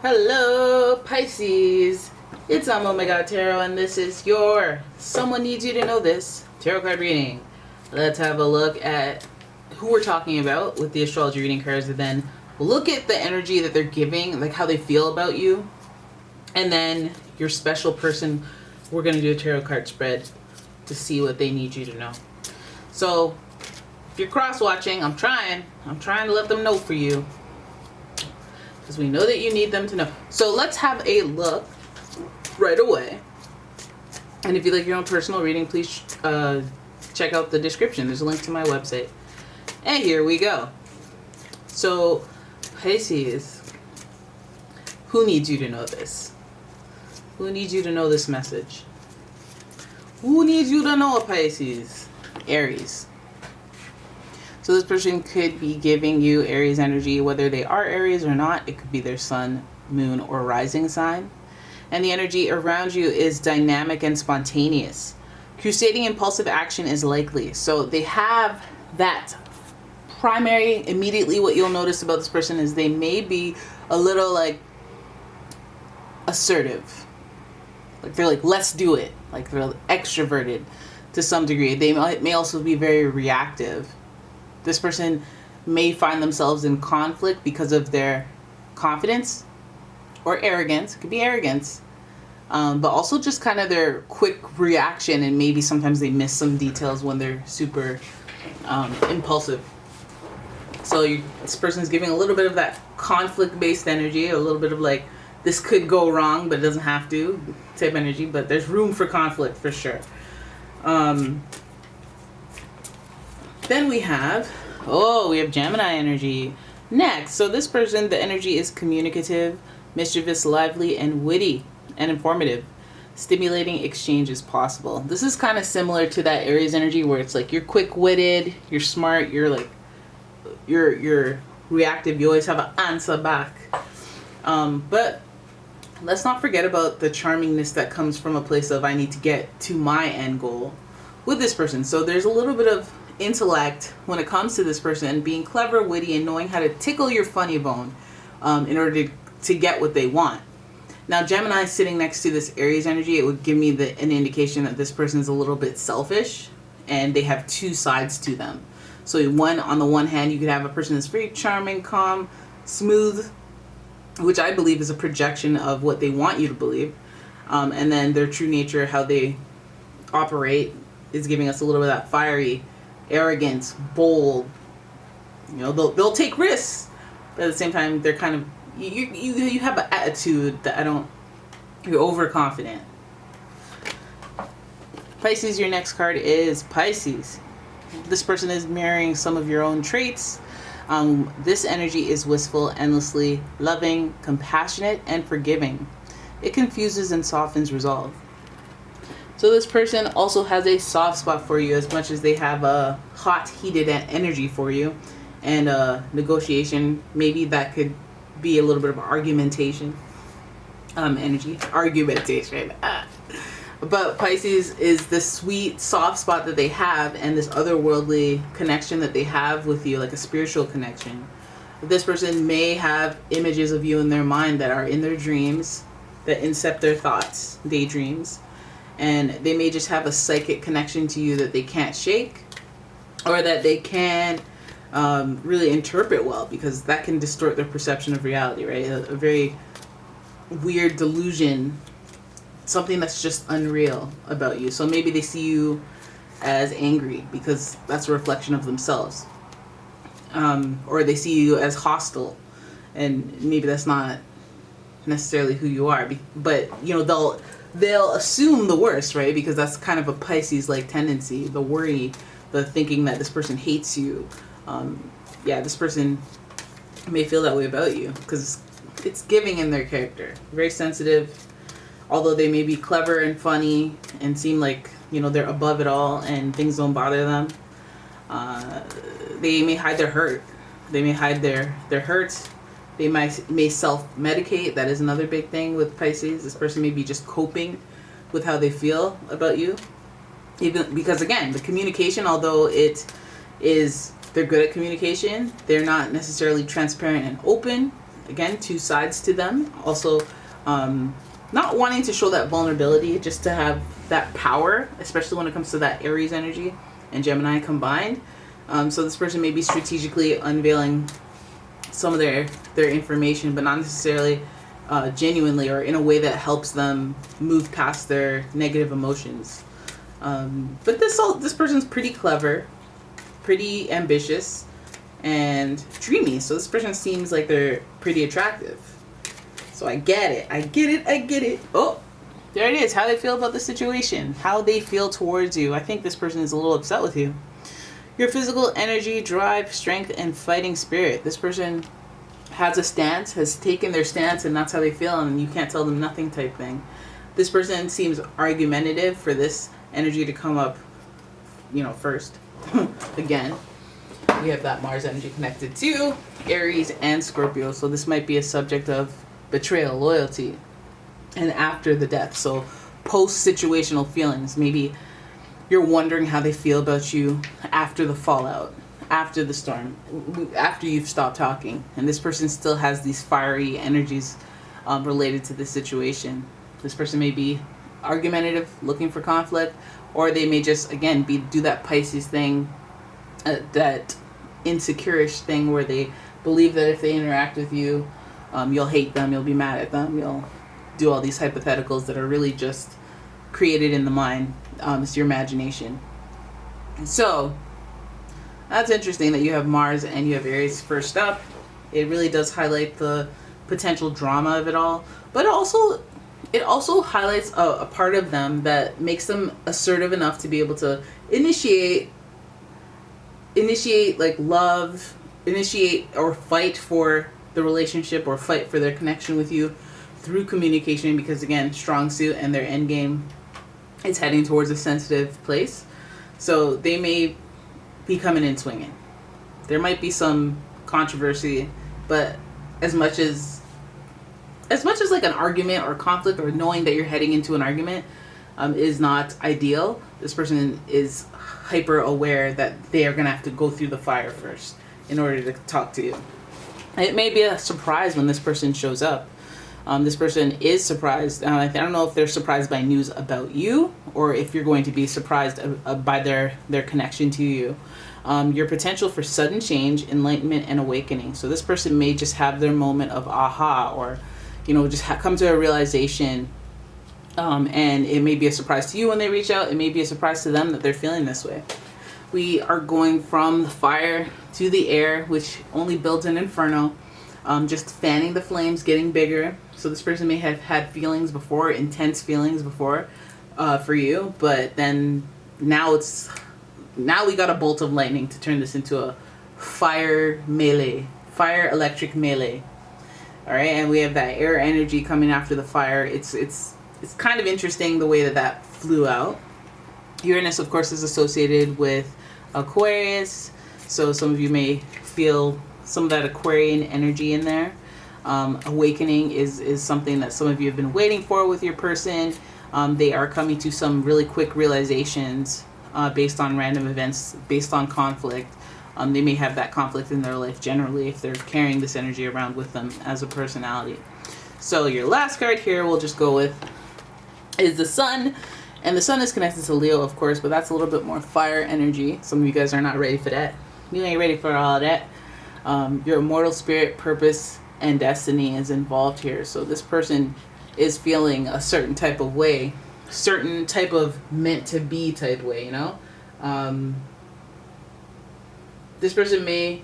Hello, Pisces. It's umomgtarot, and this is your Someone Needs You to Know This tarot card reading. Let's have a look at who we're talking about with the astrology reading cards, and then look at the energy that they're giving, like how they feel about you. And then your special person, we're going to do a tarot card spread to see what they need you to know. So, if you're cross-watching, I'm trying to let them know for you, because we know that you need them to know. So let's have a look right away. And if you like your own personal reading, please check out the description. There's a link to my website. And here we go. So, Pisces, who needs you to know this? Who needs you to know this message? Who needs you to know, Pisces? Aries. So this person could be giving you Aries energy, whether they are Aries or not. It could be their sun, moon, or rising sign. And the energy around you is dynamic and spontaneous. Crusading impulsive action is likely. So they have that primary. Immediately what you'll notice about this person is they may be a little like assertive. Like they're like, let's do it. Like they're extroverted to some degree. They may also be very reactive. This person may find themselves in conflict because of their confidence or arrogance. It could be arrogance. But also just kind of their quick reaction, and maybe sometimes they miss some details when they're super impulsive. So this person is giving a little bit of that conflict-based energy, a little bit of like, this could go wrong, but it doesn't have to type energy, but there's room for conflict for sure. Then we have Gemini energy next. So this person, the energy is communicative, mischievous, lively, and witty, and informative. Stimulating exchange is possible. This is kind of similar to that Aries energy where it's like you're quick-witted, you're smart, you're like you're reactive, you always have an answer back. But let's not forget about the charmingness that comes from a place of I need to get to my end goal with this person. So there's a little bit of intellect when it comes to this person, and being clever, witty, and knowing how to tickle your funny bone in order to get what they want. Now, Gemini sitting next to this Aries energy, it would give me an indication that this person is a little bit selfish, and they have two sides to them. So on the one hand, you could have a person that's very charming, calm, smooth, which I believe is a projection of what they want you to believe. And then their true nature, how they operate, is giving us a little bit of that fiery, arrogant, bold. You know, they'll take risks, but at the same time, they're kind of you have an attitude that you're overconfident. Pisces, your next card is Pisces. This person is mirroring some of your own traits. This energy is wistful, endlessly loving, compassionate, and forgiving. It confuses and softens resolve. So this person also has a soft spot for you, as much as they have a hot, heated energy for you, and negotiation. Maybe that could be a little bit of argumentation energy. Argumentation. But Pisces is the sweet, soft spot that they have, and this otherworldly connection that they have with you, like a spiritual connection. This person may have images of you in their mind that are in their dreams, that incept their thoughts, daydreams. And they may just have a psychic connection to you that they can't shake, or that they can't really interpret well, because that can distort their perception of reality, right? A very weird delusion, something that's just unreal about you. So maybe they see you as angry because that's a reflection of themselves. Or they see you as hostile, and maybe that's not necessarily who you are. But, you know, they'll assume the worst, right? Because that's kind of a Pisces-like tendency, the worry, the thinking that this person hates you. This person may feel that way about you because it's giving in their character. Very sensitive, although they may be clever and funny and seem like, you know, they're above it all and things don't bother them. They may hide their hurt. They may hide their hurts. They may self-medicate. That is another big thing with Pisces. This person may be just coping with how they feel about you. Even because, again, the communication, although they're good at communication, they're not necessarily transparent and open again, two sides to them. Also, not wanting to show that vulnerability, just to have that power, especially when it comes to that Aries energy and Gemini combined. So this person may be strategically unveiling some of their information, but not necessarily genuinely or in a way that helps them move past their negative emotions. But this person's pretty clever, pretty ambitious, and dreamy. So this person seems like they're pretty attractive. So I get it. Oh, there it is. How they feel about the situation. How they feel towards you. I think this person is a little upset with you. Your physical energy, drive, strength, and fighting spirit. This person has a stance, has taken their stance, and that's how they feel, and you can't tell them nothing type thing. This person seems argumentative for this energy to come up, first. Again, we have that Mars energy connected to Aries and Scorpio, so this might be a subject of betrayal, loyalty, and after the death. So post-situational feelings. Maybe you're wondering how they feel about you after the fallout, after the storm, after you've stopped talking. And this person still has these fiery energies related to this situation. This person may be argumentative, looking for conflict, or they may just, again, do that Pisces thing, that insecure-ish thing where they believe that if they interact with you, you'll hate them, you'll be mad at them, you'll do all these hypotheticals that are really just created in the mind. It's your imagination. So that's interesting that you have Mars and you have Aries first up. It really does highlight the potential drama of it all, but it also highlights a part of them that makes them assertive enough to be able to initiate like love, initiate or fight for the relationship or fight for their connection with you through communication, because again, strong suit and their end game is heading towards a sensitive place. So they may be coming in swinging. There might be some controversy, but as much as like an argument or conflict, or knowing that you're heading into an argument is not ideal, this person is hyper aware that they are going to have to go through the fire first in order to talk to you. It may be a surprise when this person shows up. This person is surprised. I don't know if they're surprised by news about you, or if you're going to be surprised by their connection to you. Your potential for sudden change, enlightenment, and awakening. So this person may just have their moment of aha, or just come to a realization, and it may be a surprise to you when they reach out. It may be a surprise to them that they're feeling this way. We are going from the fire to the air, which only builds an inferno. Just fanning the flames, getting bigger. So this person may have had feelings before, intense feelings before, for you, but then now we got a bolt of lightning to turn this into a fire electric melee. All right, and we have that air energy coming after the fire. It's kind of interesting the way that flew out. Uranus, of course, is associated with Aquarius, so some of you may feel some of that Aquarian energy in there. Awakening is something that some of you have been waiting for with your person. They are coming to some really quick realizations based on random events, based on conflict. They may have that conflict in their life generally if they're carrying this energy around with them as a personality. So your last card here we'll just go with is the Sun. And the Sun is connected to Leo, of course, but that's a little bit more fire energy. Some of you guys are not ready for that. You ain't ready for all that. Your immortal spirit, purpose, and destiny is involved here. So this person is feeling a certain type of way, certain type of meant to be type way, This person may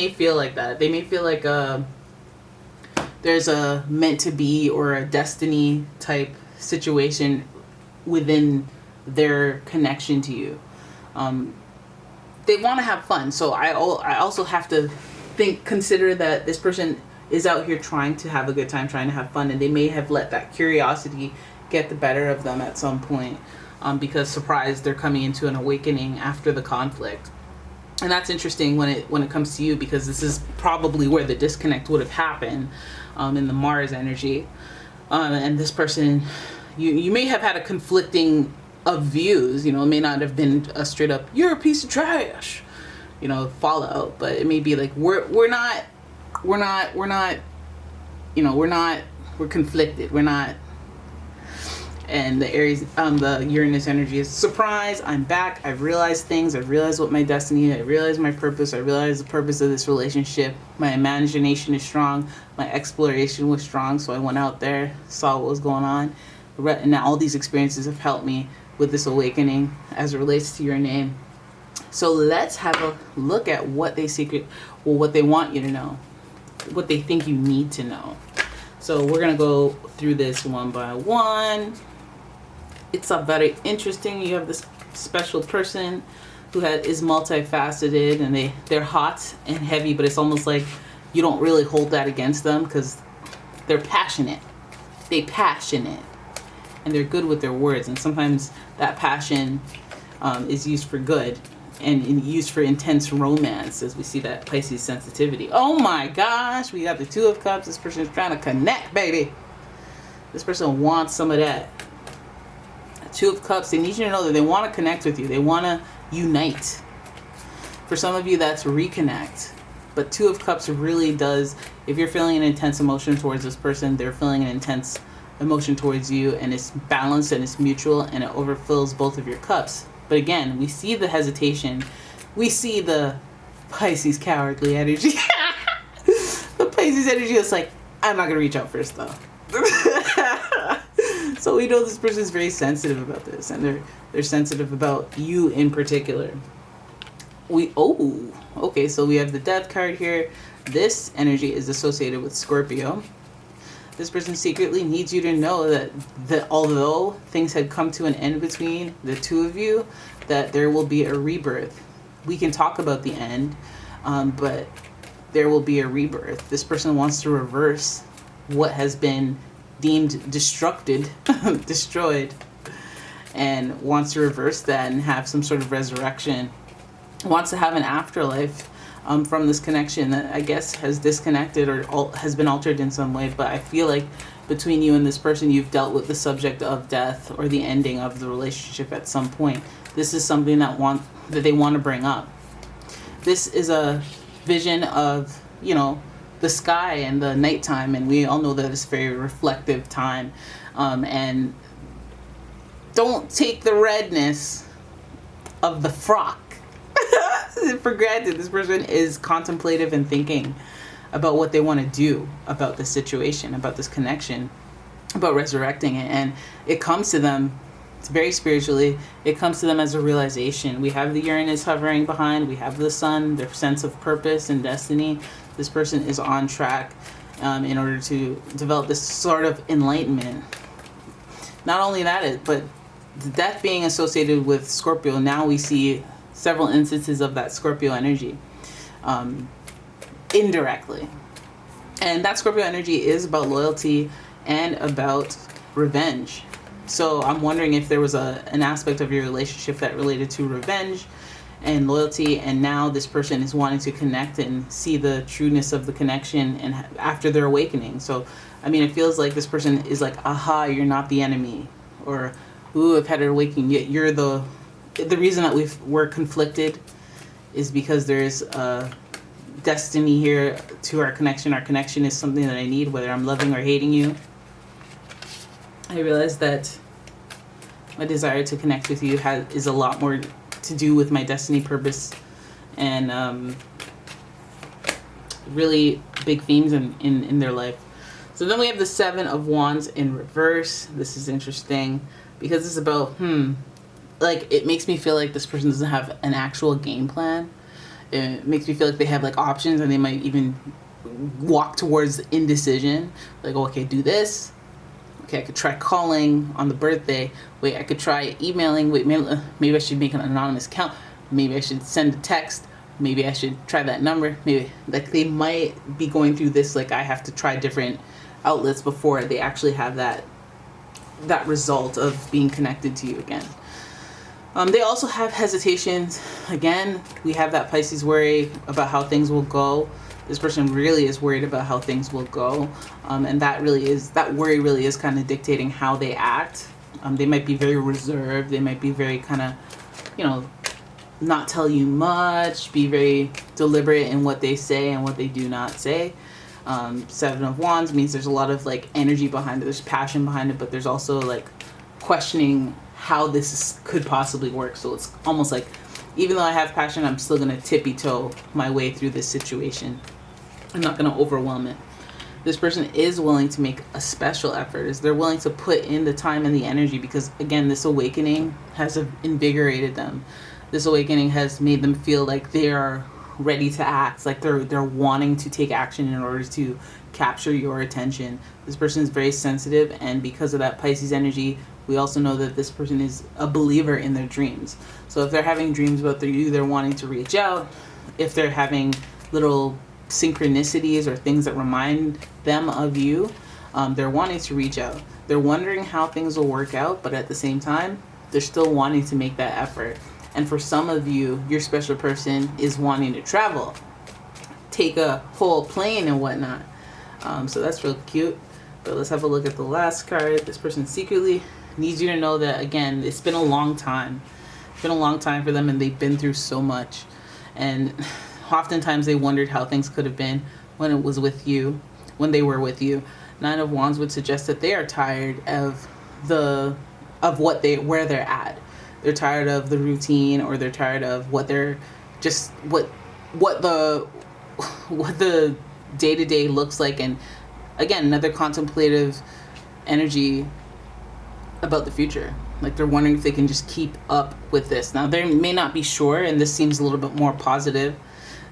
feel like that. They may feel like there's a meant to be or a destiny type situation within their connection to you. They want to have fun. So I also have to consider that this person is out here trying to have a good time, trying to have fun, and they may have let that curiosity get the better of them at some point, because surprise, they're coming into an awakening after the conflict. And that's interesting when it comes to you, because this is probably where the disconnect would have happened, in the Mars energy. And this person, you may have had a conflicting of views. It may not have been a straight up "you're a piece of trash," fallout, but it may be like we're not we're not, you know, we're conflicted. We're not. And the Aries, the Uranus energy is surprise. I'm back. I've realized things. I've realized what my destiny is. I realized my purpose. I realized the purpose of this relationship. My imagination is strong. My exploration was strong. So I went out there, saw what was going on. And now all these experiences have helped me with this awakening as it relates to your name. So let's have a look at what what they want you to know, what they think you need to know. So we're going to go through this one by one. It's a very interesting. You have this special person who is multifaceted, and they're hot and heavy, but it's almost like you don't really hold that against them because they're passionate. They're passionate, and they're good with their words. And sometimes that passion is used for good and used for intense romance, as we see that Pisces sensitivity. Oh my gosh, we got the Two of Cups. This person is trying to connect, baby. This person wants some of that. Two of Cups, they need you to know that they want to connect with you. They want to unite. For some of you, that's reconnect. But Two of Cups really does, if you're feeling an intense emotion towards this person, they're feeling an intense emotion towards you, and it's balanced and it's mutual, and it overfills both of your cups. But again, we see the hesitation. We see the Pisces cowardly energy. The Pisces energy is like, I'm not going to reach out first, though. So we know this person is very sensitive about this, and they're sensitive about you in particular. Okay, so we have the Death card here. This energy is associated with Scorpio. This person secretly needs you to know that although things had come to an end between the two of you, that there will be a rebirth. We can talk about the end, but there will be a rebirth. This person wants to reverse what has been deemed destroyed, and wants to reverse that and have some sort of resurrection. Wants to have an afterlife from this connection that I guess has disconnected or has been altered in some way. But I feel like between you and this person, you've dealt with the subject of death or the ending of the relationship at some point. This is something that they want to bring up. This is a vision of, you know, the sky and the nighttime, and we all know that it's a very reflective time. And don't take the redness of the frock for granted. This person is contemplative and thinking about what they want to do about this situation, about this connection, about resurrecting it. And it comes to them, it's very spiritually, it comes to them as a realization. We have the Uranus hovering behind, we have the sun, their sense of purpose and destiny. This person is on track in order to develop this sort of enlightenment. Not only that, but death being associated with Scorpio, now we see several instances of that Scorpio energy indirectly. And that Scorpio energy is about loyalty and about revenge. So I'm wondering if there was an aspect of your relationship that related to revenge and loyalty, and now this person is wanting to connect and see the trueness of the connection and after their awakening. So I mean, it feels like this person is like, aha, you're not the enemy, or ooh, I've had an awakening, yet you're the reason that we're conflicted is because there's a destiny here to our connection. Our connection is something that I need, whether I'm loving or hating you. I realize that my desire to connect with you is a lot more to do with my destiny, purpose, and really big themes in their life. So then we have the Seven of Wands in reverse. This is interesting because it's about, like, it makes me feel like this person doesn't have an actual game plan. It makes me feel like they have like options, and they might even walk towards indecision. Like, oh, okay, do this. Okay, I could try calling on the birthday. Wait, I could try emailing. Wait, maybe I should make an anonymous account. Maybe I should send a text. Maybe I should try that number. Maybe, like, they might be going through this, like, I have to try different outlets before they actually have that result of being connected to you again. They also have hesitations. Again, we have that Pisces worry about how things will go. This person really is worried about how things will go. And that worry really is kind of dictating how they act. They might be very reserved. They might be very kind of, not tell you much, be very deliberate in what they say and what they do not say. Seven of Wands means there's a lot of like energy behind it. There's passion behind it, but there's also like questioning how could possibly work. So it's almost like, even though I have passion, I'm still going to tippy-toe my way through this situation. I'm not going to overwhelm it. This person is willing to make a special effort. They're willing to put in the time and the energy, because again, this awakening has invigorated them. This awakening has made them feel like they are ready to act, like they're wanting to take action in order to capture your attention. This person is very sensitive, and because of that Pisces energy, we also know that this person is a believer in their dreams. So if they're having dreams about you, they're wanting to reach out. If they're having little synchronicities or things that remind them of you, they're wanting to reach out. They're wondering how things will work out, but at the same time, they're still wanting to make that effort. And for some of you, your special person is wanting to travel, take a whole plane and whatnot. So that's real cute. But let's have a look at the last card. This person secretly needs you to know that, again, it's been a long time. It's been a long time for them, and they've been through so much. And oftentimes they wondered how things could have been when it was with you, when they were with you. Nine of Wands would suggest that they are tired of where they're at. They're tired of the routine, or they're tired of what the day-to-day looks like. And again, another contemplative energy about the future. Like they're wondering if they can just keep up with this. Now they may not be sure, and this seems a little bit more positive,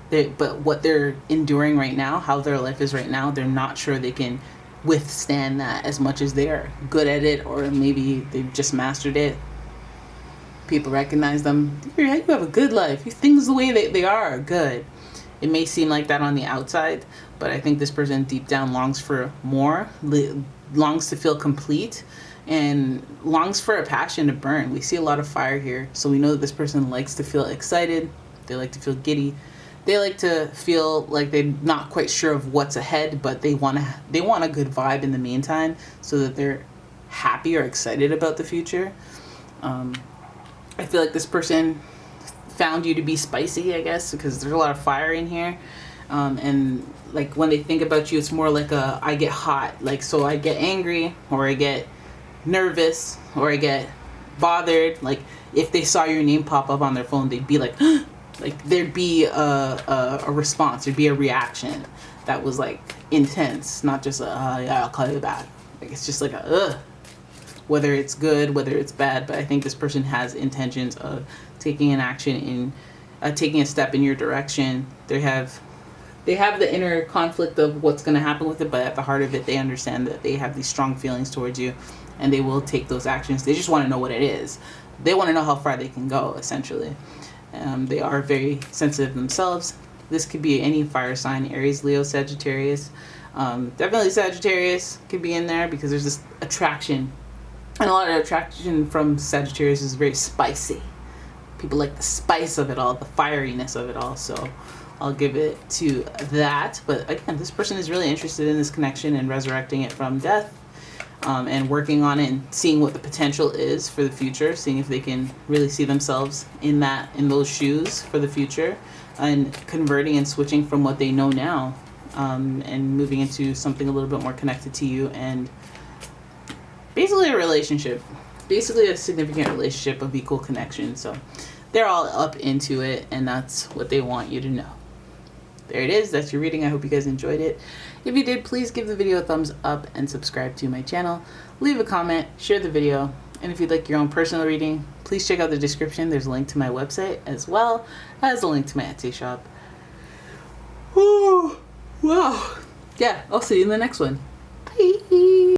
but what they're enduring right now, how their life is right now, they're not sure they can withstand that as much as they are good at it, or maybe they've just mastered it. People recognize them. You have a good life. Things the way they are good. It may seem like that on the outside, but I think this person deep down longs for more, longs to feel complete, and longs for a passion to burn. We see a lot of fire here, so we know that this person likes to feel excited. They like to feel giddy. They like to feel like they're not quite sure of what's ahead, but they want a good vibe in the meantime, so that they're happy or excited about the future. I feel like this person found you to be spicy, I guess, because there's a lot of fire in here. And like when they think about you, it's more like I get hot. Like, so I get angry, or I get nervous, or I get bothered. Like if they saw your name pop up on their phone, they'd be like, like there'd be a response, there'd be a reaction that was like intense, not just yeah, I'll call you back. Like it's just like whether it's good, whether it's bad. But I think this person has intentions of taking an action taking a step in your direction. They have the inner conflict of what's going to happen with it, but at the heart of it, they understand that they have these strong feelings towards you, and they will take those actions. They just want to know what it is. They want to know how far they can go, essentially. They are very sensitive themselves. This could be any fire sign: Aries, Leo, Sagittarius. Definitely Sagittarius could be in there, because there's this attraction. And a lot of attraction from Sagittarius is very spicy. People like the spice of it all, the fieriness of it all. So I'll give it to that. But again, this person is really interested in this connection and resurrecting it from death, and working on it and seeing what the potential is for the future, seeing if they can really see themselves in those shoes for the future, and converting and switching from what they know now, and moving into something a little bit more connected to you, and basically a relationship, basically a significant relationship of equal connection. So they're all up into it, and that's what they want you to know. There it is. That's your reading. I hope you guys enjoyed it. If you did, please give the video a thumbs up and subscribe to my channel. Leave a comment, share the video, and if you'd like your own personal reading, please check out the description. There's a link to my website, as well as a link to my Etsy shop. Woo! Wow. Yeah, I'll see you in the next one.